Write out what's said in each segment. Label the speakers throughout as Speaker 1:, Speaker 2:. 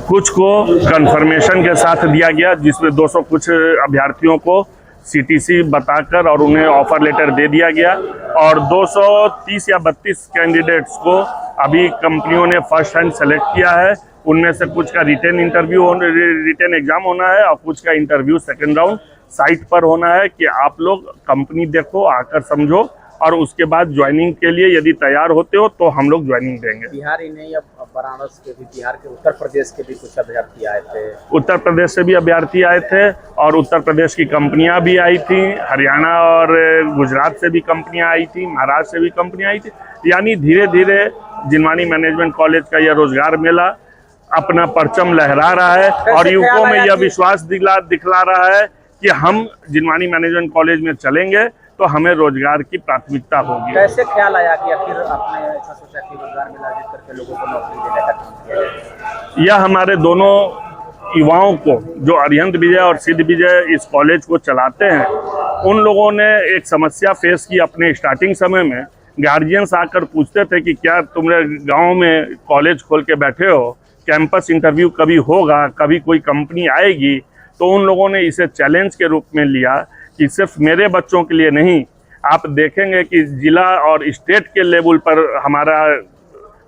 Speaker 1: कुछ को कंफर्मेशन के साथ दिया गया, जिसमें 200 कुछ अभ्यर्थियों को सीटीसी बताकर और उन्हें ऑफर लेटर दे दिया गया, और 230 या 32 कैंडिडेट्स को अभी कंपनियों ने फर्स्ट हैंड सेलेक्ट किया है। उनमें से कुछ का रिटेन एग्जाम होना है और कुछ का इंटरव्यू सेकेंड राउंड साइट पर होना है कि आप लोग कंपनी देखो, आकर समझो, और उसके बाद ज्वाइनिंग के लिए यदि तैयार होते हो तो हम लोग ज्वाइनिंग देंगे।
Speaker 2: बिहार ही नहीं, अब वाराणसी के भी, बिहार के, उत्तर प्रदेश के भी कुछ अभ्यर्थी आए थे।
Speaker 1: उत्तर प्रदेश से भी अभ्यर्थी आए थे और उत्तर प्रदेश की कंपनियां भी आई थी, हरियाणा और गुजरात से भी कंपनियां आई थी, महाराष्ट्र से भी कंपनियां आई थी। यानी धीरे धीरे जिनवानी मैनेजमेंट कॉलेज का यह रोजगार मेला अपना परचम लहरा रहा है और युवकों में यह विश्वास दिखला रहा है कि हम जिनवानी मैनेजमेंट कॉलेज में चलेंगे तो हमें रोजगार की प्राथमिकता होगी।
Speaker 2: कैसे ख्याल आया कि आखिर आपने ऐसा सोचा कि रोजगार मेला आयोजित करके लोगों को नौकरी देने का काम किया जाए?
Speaker 1: यह हमारे दोनों युवाओं को, जो अरिहंत विजय और सिद्ध विजय इस कॉलेज को चलाते हैं, उन लोगों ने एक समस्या फेस की अपने स्टार्टिंग समय में। गार्जियंस आकर पूछते थे कि क्या तुमने गाँव में कॉलेज खोल के बैठे हो, कैंपस इंटरव्यू कभी होगा, कभी कोई कंपनी आएगी? तो उन लोगों ने इसे चैलेंज के रूप में लिया कि सिर्फ मेरे बच्चों के लिए नहीं, आप देखेंगे कि जिला और स्टेट के लेवल पर हमारा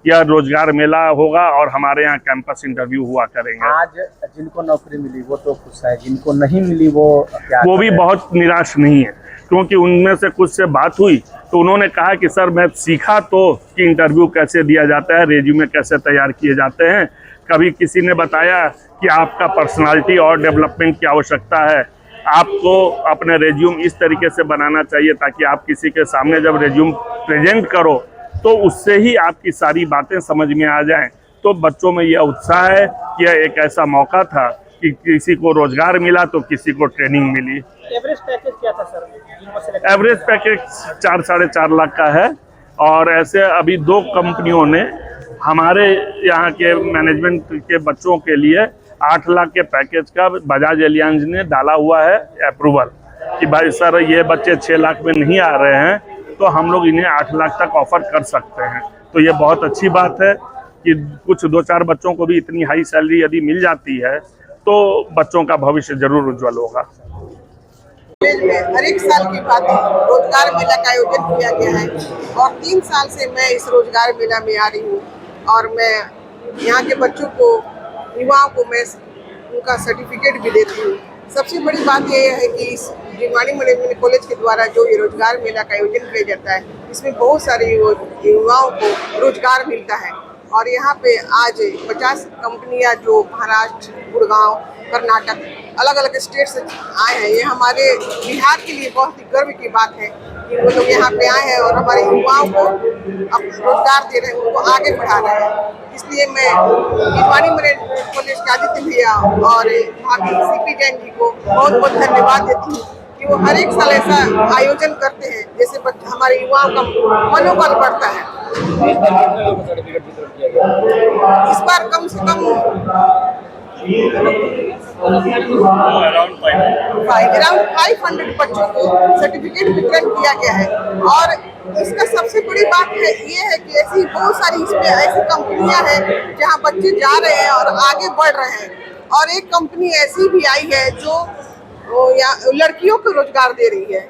Speaker 1: यह रोजगार मेला होगा और हमारे यहाँ कैंपस इंटरव्यू हुआ करेंगे।
Speaker 2: आज जिनको नौकरी मिली वो तो खुश है, जिनको नहीं मिली वो क्या?
Speaker 1: वो भी बहुत निराश नहीं है, क्योंकि उनमें से कुछ से बात हुई तो उन्होंने कहा कि सर मैं सीखा तो कि इंटरव्यू कैसे दिया जाता है, रेज्यूमे कैसे तैयार किए जाते हैं। कभी किसी ने बताया कि आपका पर्सनालिटी और डेवलपमेंट की आवश्यकता है, आपको अपने रेज्यूम इस तरीके से बनाना चाहिए ताकि आप किसी के सामने जब रेज्यूम प्रेजेंट करो तो उससे ही आपकी सारी बातें समझ में आ जाएं। तो बच्चों में यह उत्साह है कि यह एक ऐसा मौका था कि किसी को रोजगार मिला तो किसी को ट्रेनिंग मिली।
Speaker 2: एवरेज पैकेज क्या था सर?
Speaker 1: एवरेज पैकेज 4-4.5 लाख का है, और ऐसे अभी 2 कंपनियों ने हमारे यहाँ के मैनेजमेंट के बच्चों के लिए 8 लाख के पैकेज का बजाज एलियांज ने डाला हुआ है अप्रूवल कि भाई सर ये बच्चे 6 लाख में नहीं आ रहे हैं तो हम लोग इन्हें 8 लाख तक ऑफर कर सकते हैं। तो ये बहुत अच्छी बात है कि कुछ 2-4 बच्चों को भी इतनी हाई सैलरी यदि मिल जाती है तो बच्चों का भविष्य जरूर उज्जवल होगा।
Speaker 3: हर एक साल की बात रोजगार मेला का आयोजन किया गया है और 3 साल से मैं इस रोजगार मेला में आ रही हूँ और मैं यहाँ के बच्चों को, युवाओं को मैं उनका सर्टिफिकेट भी देती हूँ। सबसे बड़ी बात यह है कि इस जिनवानी मैनेजमेंट कॉलेज के द्वारा जो ये रोजगार मेला का आयोजन किया जाता है, इसमें बहुत सारे युवाओं को रोजगार मिलता है और यहाँ पे आज 50 कंपनियाँ जो महाराष्ट्र, गुड़गांव, कर्नाटक, अलग अलग स्टेट से आए हैं। ये हमारे बिहार के लिए बहुत ही गर्व की बात है कि वो लोग यहाँ पे आए हैं और हमारे युवाओं को अब रोजगार दे रहे हैं, उनको आगे बढ़ा रहे हैं। इसलिए मैं जिनवानी मैनेजमेंट कॉलेज के आदित्य भैया और भाभी सीपी जैन जी को बहुत बहुत धन्यवाद देती हूँ कि वो हर एक साल ऐसा आयोजन करते हैं जैसे हमारे युवाओं का मनोबल बढ़ता है। इस बार कम से कम अराउंड 500 बच्चों को सर्टिफिकेट वितरण किया गया है और इसका सबसे बड़ी बात है ये है कि ऐसी बहुत सारी इसमें ऐसी कंपनियां हैं जहां बच्चे जा रहे हैं और आगे बढ़ रहे हैं और एक कंपनी ऐसी भी आई है जो लड़कियों को रोजगार दे रही है।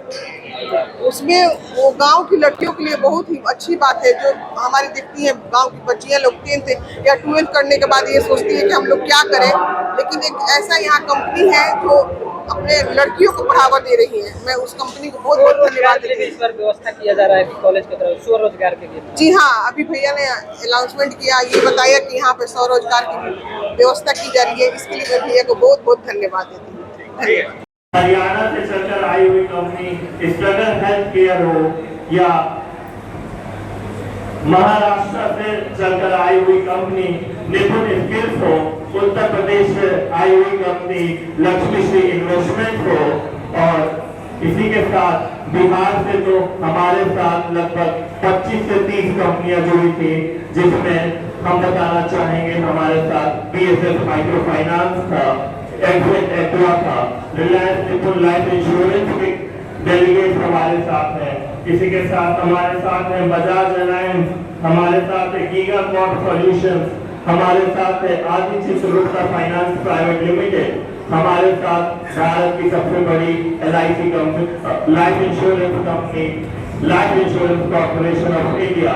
Speaker 3: उसमें वो गांव की लड़कियों के लिए बहुत ही अच्छी बात है जो हमारी दिखती है। गांव की बच्चियां लोग 10th या 12th करने के बाद ये सोचती है कि हम लोग क्या करें, लेकिन एक ऐसा यहाँ कंपनी है जो अपने लड़कियों को बढ़ावा दे रही है। मैं उस कंपनी को बहुत बहुत धन्यवाद देती हूँ।
Speaker 2: इस पर व्यवस्था किया जा रहा है कि कॉलेज की तरफ स्वरोजगार के लिए? जी
Speaker 3: हाँ, अभी भैया ने अनाउंसमेंट किया, ये बताया कि यहाँ पे स्वरोजगार की व्यवस्था की जा रही है। इसके लिए मैं भैया को बहुत बहुत धन्यवाद देती हूँ।
Speaker 1: हरियाणा से चलकर आई हुई कंपनी स्ट्रगल हेल्थ केयर हो या महाराष्ट्र से चलकर आई हुई कंपनी निपुण स्किल्स हो, उत्तर प्रदेश से आई हुई कंपनी लक्ष्मी श्री इन्वेस्टमेंट हो, और इसी के साथ बिहार से तो हमारे साथ लगभग 25 से 30 कंपनियां जुड़ी थी, जिसमें हम बताना चाहेंगे हमारे साथ BSS माइक्रो फाइनेंस था, एक्वा था, रिलायंस निपुण लाइफ इंश्योरेंस के डेलीगेट हमारे साथ हैं। इसी के साथ हमारे साथ है बजाज अलायंस, हमारे साथ है गीगा कॉर्प सॉल्यूशंस,
Speaker 4: हमारे साथ है आदित्य सुरक्षा फाइनेंस प्राइवेट लिमिटेड, हमारे साथ भारत की सबसे बड़ी LIC company, life insurance company, life insurance corporation of India.